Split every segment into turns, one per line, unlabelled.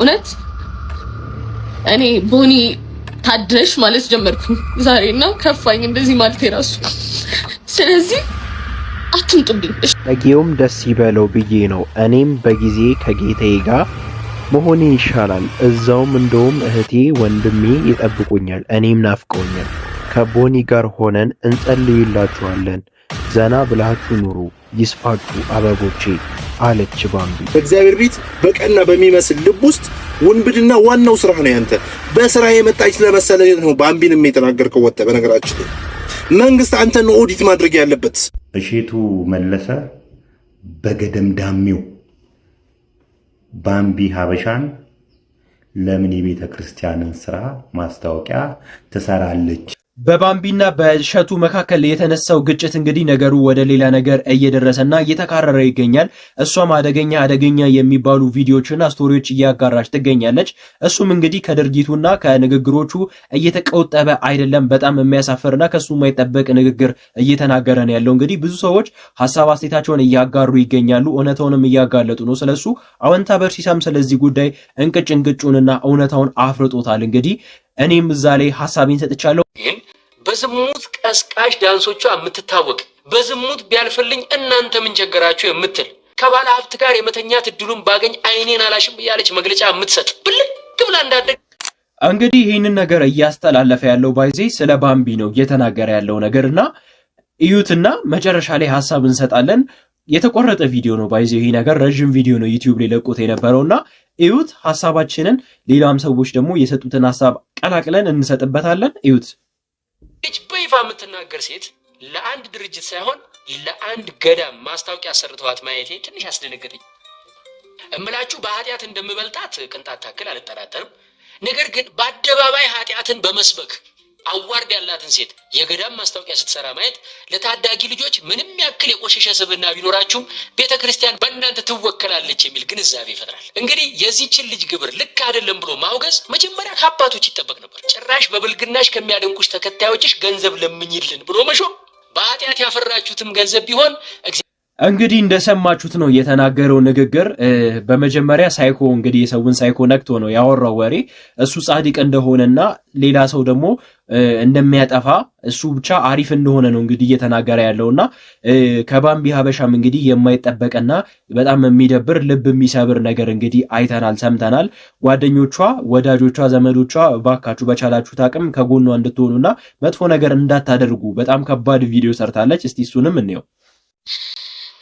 እውነት እኔ ቦኒ ታድረሽ ማለት ጀመርኩኝ ዛሬና ከፋኝ እንደዚህ ማለት የራሱ ስለዚህ አትምጡብኝ
ለጌውም ደስ ይበለው ብዬ ነው እኔም በጊዜ ከጌታዬ ጋር መሆኔ ይሻላል እዛውም እንደውም እህቴ ወንድሜ ይጠብቁኛል እኔም ናፍቀውኛል ከቦኒ ጋር ሆነን እንጸልይላችኋለን ዘና ብላችሁ ኑሩ ይስፋጩ አበቦቼ አለች ባምቢ
እግዚአብሔር ቤት በቀና በሚመስል ልብ ውስጥ ወንብድና ዋናው ስራ ነው ያንተ በስራ የመጣች ለመሰለ ነው ባምቢንም የተናገርከው ወጣ በነገራችን መንግስት አንተን ኦዲት ማድረግ ያለበት
እሺቱ መለሰ በገደም ዳሚው ባምቢ ሀበሻን ለምን የቤተ ክርስቲያንን ስራ ማስታወቂያ ትሰራለች
በባምቢና በእሸቱ መካከል የተነሳው ግጭት እንግዲህ ነገሩ ወደ ሌላ ነገር እየደረሰና እየተካረረ ይገኛል እሷም አደገኛ የሚባሉ ቪዲዮዎችና ስቶሪዎች እያጋራች ትገኛለች እሱም እንግዲህ ከድርጊቱና ከንግግሮቹ እየተቆጠበ አይደለም በጣም የሚያሳፍርና ከሱ የማይጠበቅ ንግግር እየተናገረ ነው ያለው እንግዲህ ብዙ ሰዎች ሐሳብ አስተያየታቸውን እያጋሩ ይገኛሉ እውነታውንም እያጋለጡ ነው ስለሱ አወንታ በርሲሳም ስለዚህ ጉዳይ እንቅጭንቅጩንና እውነታውን አፍርጦታል እንግዲህ እኔም እዛ ላይ ሐሳቤን ሰጥቻለሁ
በዝሙት ቀስቃሽ ዳንሶቿ የምትታወቅ በዝሙት ቢያልፈልኝ እናንተ ምን ቸገራችሁ የምትል ከባለ ሀብት ጋር የመተኛት እድሉን ባገኝ አይኔን አላሽም ያለች መግለጫ የምትሰጥ ብልቅ ብላ እንዳደግ
እንግዲህ ይሄንን ነገር እያስተላለፈ ያለው ባይዜ ስለ ባምቢ ነው እየተናገረ ያለው ነገርና እዩትና መጨረሻ ላይ ሐሳብ እንሰጣለን የተቆረጠ ቪዲዮ ነው ባይዜ ይሄ ነገር ረጅም ቪዲዮ ነው ዩቲዩብ ላይ ለቆት የነበረውና እዩት ሐሳባችንን ሌላም ሰዎች ደግሞ የሰጡትን ሐሳብ ቀላቅለን እንሰጥበታለን እዩት
እች በይፋ የምትናገር ሴት ለአንድ ድርጅት ሳይሆን ለአንድ ገዳም ማስታወቂያ አሰርተዋት ማየቴ ትንሽ አስደነገጠኝ እምላችሁ በኃጢአት እንደምበልጣት ቅንጣት ታክል አልጠራጠርም ነገር ግን በአደባባይ ኃጢአትን በመስበክ አዋርድ ያላትን ሴት የገዳም ማስታወቂያ ስትሰራ ማየት ለታዳጊ ልጆች ምንም ያክል የቆሸሸ ስብዕና ቢኖራችሁም ቤተክርስቲያን በእናንተ ትወከላለች የሚል ግንዛቤ ይፈጥራል እንግዲህ የዚህችን ልጅ ግብር ልክ አይደለም ብሎ ማውገዝ መጀመሪያ ከአባቶች ይጠበቅ ነበር ጭራሽ በብልግናሽ ከሚያደንቁሽ ተከታዮችሽ ገንዘብ ለምኝልን ብሎ መሾም በኃጢአት ያፈራችሁትም ገንዘብ ቢሆን
እንግዲህ እንደሰማችሁት ነው የተናገረው ንግግር በመጀመሪያ ሳይኮ እንግዲህ የሰውን ሳይኮ ነክቶ ነው ያወራው ወሬ እሱ ጻድቅ እንደሆነና ሌላ ሰው ደግሞ እንደሚያጠፋ እሱ ብቻ አሪፍ እንደሆነ ነው እንግዲህ እየተናገረ ያለውና ከባምቢ ሀበሻም እንግዲህ የማይጠበቅና በጣም የሚደብር ልብ የሚሰብር ነገር እንግዲህ አይተናል ሰምተናል ጓደኞቿ ወዳጆቿ ዘመዶቿ ባካችሁ በቻላችሁት አቅም ከጎኗ እንድትሆኑና መጥፎ ነገር እንዳታደርጉ በጣም ከባድ ቪዲዮ ሰርታለች እስቲ እሱንም እንየው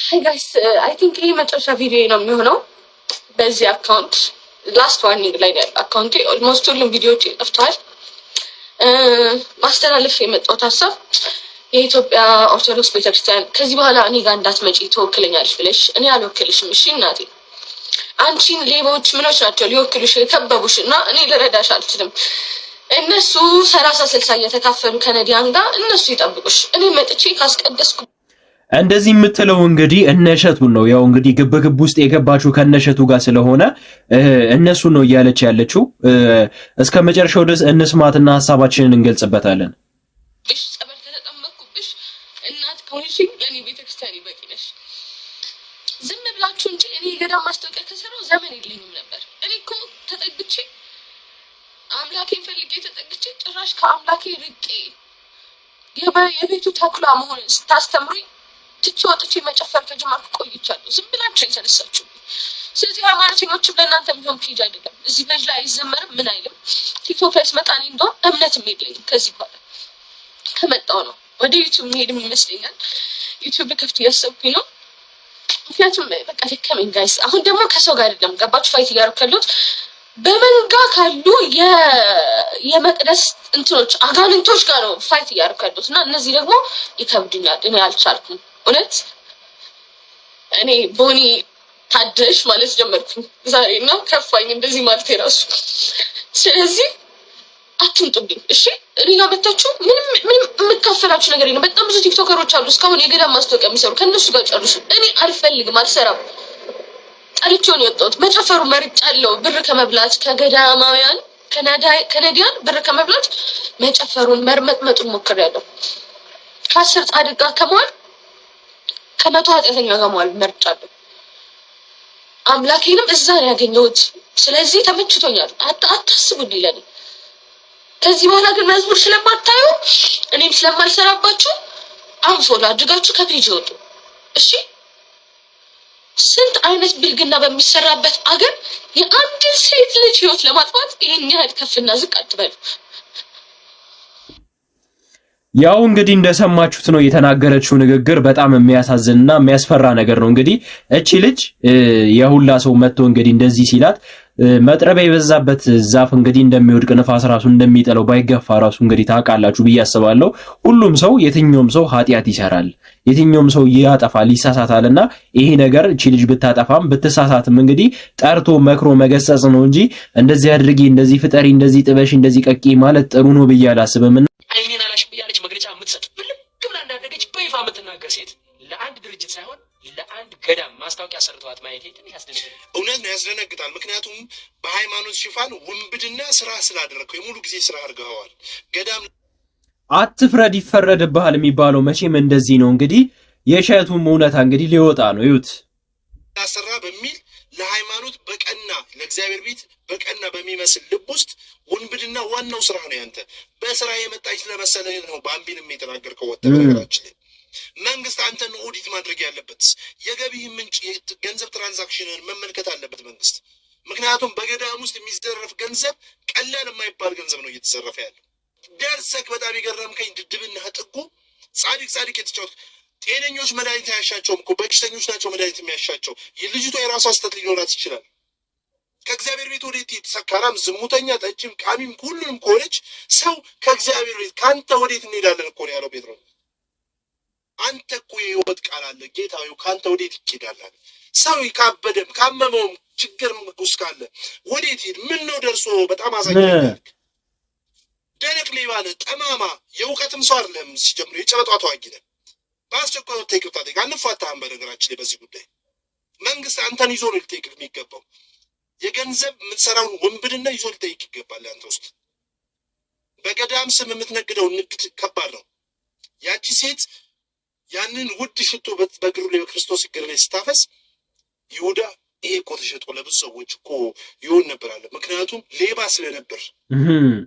Hi guys, I think ይሄ መጨረሻ ቪዲዮ ነው የሚሆነው በዚህ አካውንት ላስት ዋርኒንግ ላይ አካውንቴ ኦልሞስት ሁሉም ቪዲዮዎች ጠፍተዋል ማስተላለፍ የመጣሁት ሐሳብ የኢትዮጵያ ኦርቶዶክስ ቤተክርስቲያን ከዚህ በኋላ እኔ ጋር እንዳትመጪ ትወክለኛለሽ ብለሽ እኔ አልወክልሽም እሺ እናቴ አንቺን ሌቦች ምኖች ናቸው ሊወክሉሽ የከበቡሽ እና እኔ ልረዳሽ አልችልም እነሱ 30-60 እየተካፈሉ ከነዲያን ጋር እነሱ ይጠብቁሽ እኔ መጥቼ ካስቀደስኩ
እንደዚህ የምትለው እንግዲህ እነሸቱን ነው ያው እንግዲህ ግብግብ ውስጥ የገባችው ከነሸቱ ጋር ስለሆነ እነሱ ነው እያለች ያለችው እስከ መጨረሻው ድረስ እንስማትና ሐሳባችንን እንገልጽበታለን
እሺ ጸበል ከተጠመቅኩብሽ እናት ከሆንሽ ለኔ ቤተክርስቲያን ይበቂነሽ ዝም ብላችሁ እንጂ እኔ ገዳም ማስታወቂያ ከሰራው ዘመን የለኝም ነበር እኔ እኮ ተጠግቼ አምላኬን ፈልጌ ተጠግቼ ጭራሽ ከአምላኬ ርቄ የቤቱ ተኩላ መሆን ስታስተምሩኝ ትችዋጥቼ መጨፈር ከጀመርኩ ቆይቻለሁ ዝም ብላችሁ የተነሳችሁ ስለዚህ ሃይማኖተኞችም ለእናንተ ቢሆን ፔጅ አይደለም እዚህ ፔጅ ላይ አይዘመርም ምን አይልም ቲክቶክ ላይ ስመጣኔ እንደው እምነትም የለኝም ከዚህ በኋላ ከመጣው ነው ወደ ዩቲዩብ መሄድም ይመስለኛል ዩቲዩብ ከፍት እያሰብኩኝ ነው ምክንያቱም በቃ ደከመኝ ጋይስ አሁን ደግሞ ከሰው ጋር አይደለም ገባችሁ ፋይት እያደረኩት በመንጋ ካሉ የመቅደስ እንትኖች አጋንንቶች ጋር ነው ፋይት እያደረኩትና እነዚህ ደግሞ ይከብዱኛል እኔ አልቻልኩም እውነት እኔ ቦኒ ታድረሽ ማለት ጀመርኩኝ ዛሬና ከፋኝ እንደዚህ ማለት የራሱ ስለዚህ አትምጡብኝ እሺ እኔ ጋር መጣችሁ ምንም የምካፈላችሁ ነገር የለም በጣም ብዙ ቲክቶከሮች አሉ እስካሁን የገዳም ማስታወቂያ የሚሰሩ ከነሱ ጋር ጨርሱ እኔ አልፈልግም አልሰራም አልቾን የወጣሁት መጨፈሩ መርጫለሁ ብር ከመብላት ከገዳማውያን ከነዲያን ብር ከመብላት መጨፈሩን መርመጥመጡን ሞክሬያለሁ ከአስር ጻድቅ ጋር ከመዋል ከመቶ ኃጢአተኛ ጋር መዋል መርጫለሁ አምላኬንም እዛ ነው ያገኘሁት ስለዚህ ተመችቶኛል። አታስቡልኝ ለኔ። ከዚህ በኋላ ግን መዝሙር ስለማታዩ እኔም ስለማልሰራባችሁ አንፎሎ አድርጋችሁ ከፔጅ ወጡ። እሺ ስንት አይነት ብልግና በሚሰራበት አገር የአንድ ሴት ልጅ ህይወት ለማጥፋት ይሄን ያህል ከፍና ዝቅ አትበሉ።
ያው እንግዲህ እንደሰማችሁት ነው የተናገረችው ንግግር በጣም የሚያሳዝንና የሚያስፈራ ነገር ነው። እንግዲህ እቺ ልጅ የሁላ ሰው መጥቶ እንግዲህ እንደዚህ ሲላት መጥረቢያ የበዛበት ዛፍ እንግዲህ እንደሚወድቅ ንፋስ ራሱ እንደሚጠለው ባይገፋ ራሱ እንግዲህ ታውቃላችሁ ብዬ አስባለሁ። ሁሉም ሰው የትኛውም ሰው ኃጢአት ይሰራል፣ የትኛውም ሰው ያጠፋል፣ ይሳሳታልና ይሄ ነገር እቺ ልጅ ብታጠፋም ብትሳሳትም እንግዲህ ጠርቶ መክሮ መገሰጽ ነው እንጂ እንደዚህ አድርጊ፣ እንደዚህ ፍጠሪ፣ እንደዚህ ጥበሽ፣ እንደዚህ ቀቂ ማለት ጥሩ ነው ብዬ አላስብም።
አይኔን አላሽ ብያለች መግለጫ የምትሰጥ ብልግ ብላ እንዳደገች በይፋ የምትናገር ሴት ለአንድ ድርጅት ሳይሆን ለአንድ ገዳም ማስታወቂያ ሰርተዋት ማየት ትንሽ ያስደነግጣል።
እውነት ነው ያስደነግጣል። ምክንያቱም በሃይማኖት ሽፋን ውንብድና ስራ ስላደረግከው የሙሉ ጊዜ ስራ አድርገዋል። ገዳም
አትፍረድ ይፈረድብሃል የሚባለው መቼም እንደዚህ ነው። እንግዲህ የሸቱም እውነታ እንግዲህ ሊወጣ ነው። ይሁት
ያሰራ በሚል ለሃይማኖት በቀና ለእግዚአብሔር ቤት በቀና በሚመስል ልብ ውስጥ ውንብድና ዋናው ስራ ነው ያንተ። በስራ የመጣች ስለመሰለ ነው ባምቢንም የተናገርከው ወጣ። በነገራችን ላይ መንግስት አንተን ኦዲት ማድረግ ያለበት የገቢህ ምንጭ ገንዘብ ትራንዛክሽንን መመልከት አለበት መንግስት። ምክንያቱም በገዳም ውስጥ የሚዘረፍ ገንዘብ ቀላል የማይባል ገንዘብ ነው እየተዘረፈ ያለው። ደርሰክ በጣም የገረምከኝ ድድብና ጥጉ ጻድቅ የተጫወት ጤነኞች መድኃኒት አያሻቸውም እኮ በሽተኞች ናቸው መድኃኒት የሚያሻቸው። የልጅቷ የራሷ ስህተት ሊኖራት ይችላል። ከእግዚአብሔር ቤት ወዴት ሰካራም፣ ዝሙተኛ፣ ጠጭም፣ ቃሚም ሁሉንም ከሆነች ሰው ከእግዚአብሔር ቤት ከአንተ ወዴት እንሄዳለን እኮ ነው ያለው ጴጥሮስ። አንተ እኮ የህይወት ቃል አለ ጌታዊ፣ ከአንተ ወዴት ይኬዳል? ሰው ካበደም ካመመውም ችግር ውስጥ ካለ ወዴት ሄድ? ምን ነው ደርሶ በጣም አዛኛል። ደረቅ ሌባ ነህ፣ ጠማማ፣ የእውቀትም ሰው አይደለም። ሲጀምር የጨበጧ ተዋጊ ነህ። በአስቸኳይ ወጥተህ ይቅርታ ጠይቅ። አንፋታህም። በነገራችን ላይ በዚህ ጉዳይ መንግስት አንተን ይዞ ነው ሊጠይቅ የሚገባው። የገንዘብ የምትሰራውን ውንብድና ይዞ ሊጠይቅ ይገባል። አንተ ውስጥ በገዳም ስም የምትነግደው ንግድ ከባድ ነው። ያቺ ሴት ያንን ውድ ሽቶ በእግሩ ላይ በክርስቶስ እግር ላይ ስታፈስ ይሁዳ ይሄ እኮ ተሸጦ ለብዙ ሰዎች እኮ ይሆን ነበር አለ። ምክንያቱም ሌባ ስለነበር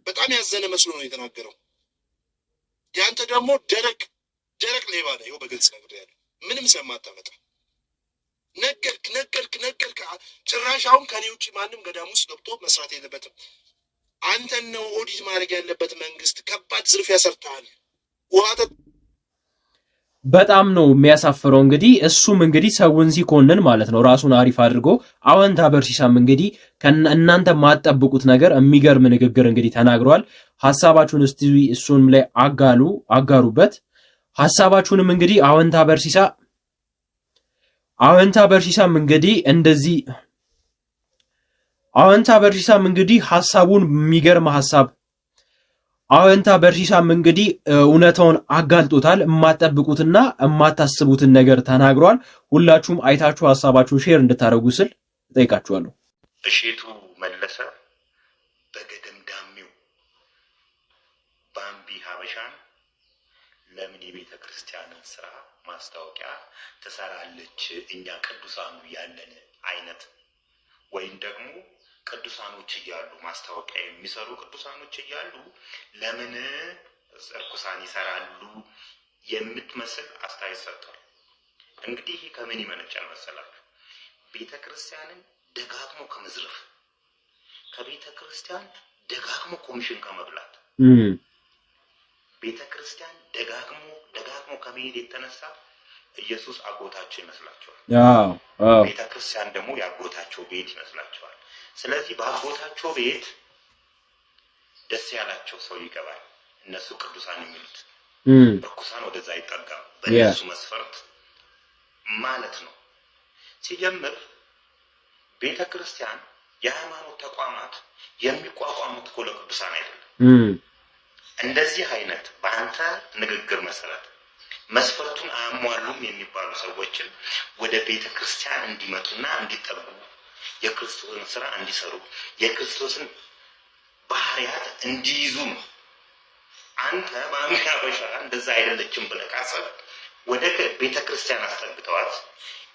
በጣም ያዘነ መስሎ ነው የተናገረው። ያንተ ደግሞ ደረቅ ሌባ ነው። ይኸው በግልጽ ነገር ያለ ምንም ስለማታመጣ ነገርክ። ጭራሽ አሁን ከኔ ውጭ ማንም ገዳም ውስጥ ገብቶ መስራት የለበትም። አንተን ነው ኦዲት ማድረግ ያለበት መንግስት። ከባድ ዝርፊያ ሰርተሃል።
በጣም ነው የሚያሳፍረው። እንግዲህ እሱም እንግዲህ ሰውን ሲኮንን ማለት ነው ራሱን አሪፍ አድርጎ አወንታ በርሲሳም እንግዲህ እናንተ ማጠብቁት ነገር የሚገርም ንግግር እንግዲህ ተናግሯል። ሐሳባችሁን እስቲ እሱንም ላይ አጋሩበት። ሐሳባችሁንም እንግዲህ አወንታ በርሲሳም እንግዲህ እንደዚህ አወንታ በርሲሳም እንግዲህ ሐሳቡን የሚገርም ሐሳብ አወንታ በርሲሳም እንግዲህ እውነታውን አጋልጦታል። የማትጠብቁትና የማታስቡትን ነገር ተናግሯል። ሁላችሁም አይታችሁ ሐሳባችሁን ሼር እንድታደርጉ ስል እጠይቃችኋለሁ።
እሼቱ መለሰ በገደምዳሚው ባምቢ ሀበሻን ለምን የቤተ ክርስቲያንን ስራ ማስታወቂያ ትሰራለች? እኛ ቅዱሳኑ ያለን አይነት ወይም ደግሞ ቅዱሳኖች እያሉ ማስታወቂያ የሚሰሩ ቅዱሳኖች እያሉ ለምን እርኩሳን ይሰራሉ የምትመስል አስተያየት ሰጥቷል። እንግዲህ ከምን ይመነጫል መሰላችሁ? ቤተ ክርስቲያንን ደጋግሞ ከመዝረፍ፣ ከቤተ ክርስቲያን ደጋግሞ ኮሚሽን ከመብላት፣ ቤተ ክርስቲያን ደጋግሞ ከመሄድ የተነሳ ኢየሱስ አጎታቸው ይመስላቸዋል። ቤተ ክርስቲያን ደግሞ ያጎታቸው ቤት ይመስላቸዋል። ስለዚህ በአጎታቸው ቤት ደስ ያላቸው ሰው ይገባል። እነሱ ቅዱሳን የሚሉት ርኩሳን ወደዛ አይጠጋም በእነሱ መስፈርት ማለት ነው። ሲጀምር ቤተ ክርስቲያን የሃይማኖት ተቋማት የሚቋቋሙት እኮ ለቅዱሳን አይደለም። እንደዚህ አይነት በአንተ ንግግር መሰረት መስፈርቱን አያሟሉም የሚባሉ ሰዎችን ወደ ቤተ ክርስቲያን እንዲመጡና እንዲጠጉ የክርስቶስን ስራ እንዲሰሩ የክርስቶስን ባህሪያት እንዲይዙ ነው። አንተ ባምቢ ሀበሻ እንደዛ አይደለችም ብለህ ካሰብክ ወደ ቤተ ክርስቲያን አስጠግተዋት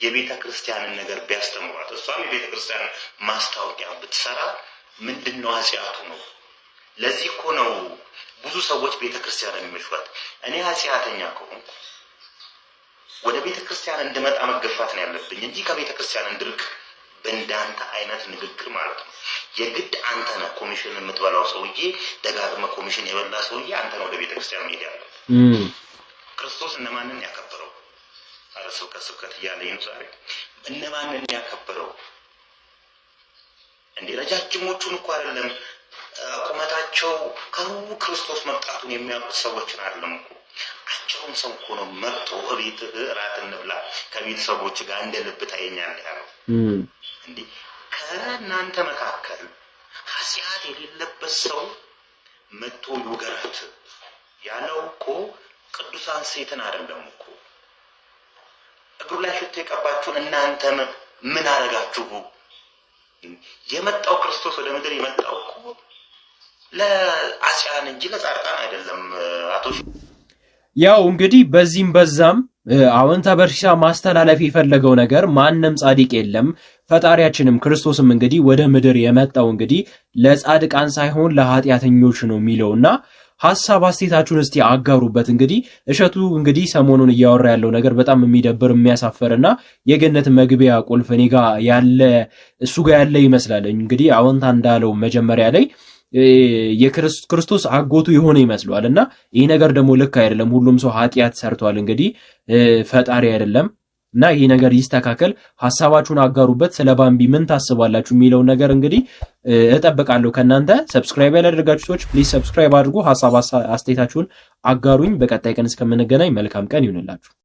የቤተ ክርስቲያንን ነገር ቢያስተምሯት እሷም የቤተ ክርስቲያን ማስታወቂያ ብትሰራ ምንድነው ኃጢአቱ ነው? ለዚህ እኮ ነው ብዙ ሰዎች ቤተ ክርስቲያንን የሚመስሏት። እኔ ኃጢአተኛ ከሆንኩ ወደ ቤተ ክርስቲያን እንድመጣ መገፋት ነው ያለብኝ እንጂ ከቤተ ክርስቲያን እንድርቅ በእንዳንተ አይነት ንግግር ማለት ነው። የግድ አንተ ነህ ኮሚሽን የምትበላው ሰውዬ፣ ደጋግመ ኮሚሽን የበላ ሰውዬ አንተ ነው ወደ ቤተ ክርስቲያን መሄድ ያለው። ክርስቶስ እነማንን ያከበረው? አረ ስብከት እያለኝ ነው ዛሬ። እነማንን ያከበረው? እንዴ ረጃጅሞቹን እኮ አይደለም ቁመታቸው ከሩቅ ክርስቶስ መምጣቱን የሚያውቁት ሰዎችን አይደለም እኮ አጭሩን ሰው እኮ ነው መጥቶ እቤት እራት እንብላ ከቤተሰቦች ጋር እንደ ልብ ታየኛለህ ያለው። እንዴ ከእናንተ መካከል ኃጢአት የሌለበት ሰው መጥቶ ይውገራት ያለው እኮ ቅዱሳን ሴትን አይደለም እኮ። እግሩ ላይ ሽቶ የቀባችሁን እናንተ ምን አረጋችሁ? የመጣው ክርስቶስ ወደ ምድር የመጣው እኮ ለአስያን እንጂ ለጻድቃን አይደለም። አቶ
ያው እንግዲህ በዚህም በዛም አዎንታ በርሲሳ ማስተላለፍ የፈለገው ነገር ማንም ጻድቅ የለም፣ ፈጣሪያችንም ክርስቶስም እንግዲህ ወደ ምድር የመጣው እንግዲህ ለጻድቃን ሳይሆን ለኃጢአተኞች ነው የሚለውና ሐሳብ አስተያየታችሁን እስቲ አጋሩበት። እንግዲህ እሸቱ እንግዲህ ሰሞኑን እያወራ ያለው ነገር በጣም የሚደብር የሚያሳፈርና የገነት መግቢያ ቁልፍ እኔ ጋር ያለ እሱ ጋር ያለ ይመስላል። እንግዲህ አዎንታ እንዳለው መጀመሪያ ላይ የክርስቶስ አጎቱ የሆነ ይመስላል እና ይሄ ነገር ደግሞ ልክ አይደለም። ሁሉም ሰው ኃጢአት ሰርቷል፣ እንግዲህ ፈጣሪ አይደለም እና ይሄ ነገር ይስተካከል። ሐሳባችሁን አጋሩበት። ስለ ባምቢ ምን ታስባላችሁ የሚለው ነገር እንግዲህ እጠብቃለሁ ከናንተ። ሰብስክራይብ ያላደረጋችሁ ሰዎች ፕሊዝ ሰብስክራይብ አድርጉ። ሐሳብ አስተያየታችሁን አጋሩኝ። በቀጣይ ቀን እስከምንገናኝ መልካም ቀን ይሁንላችሁ።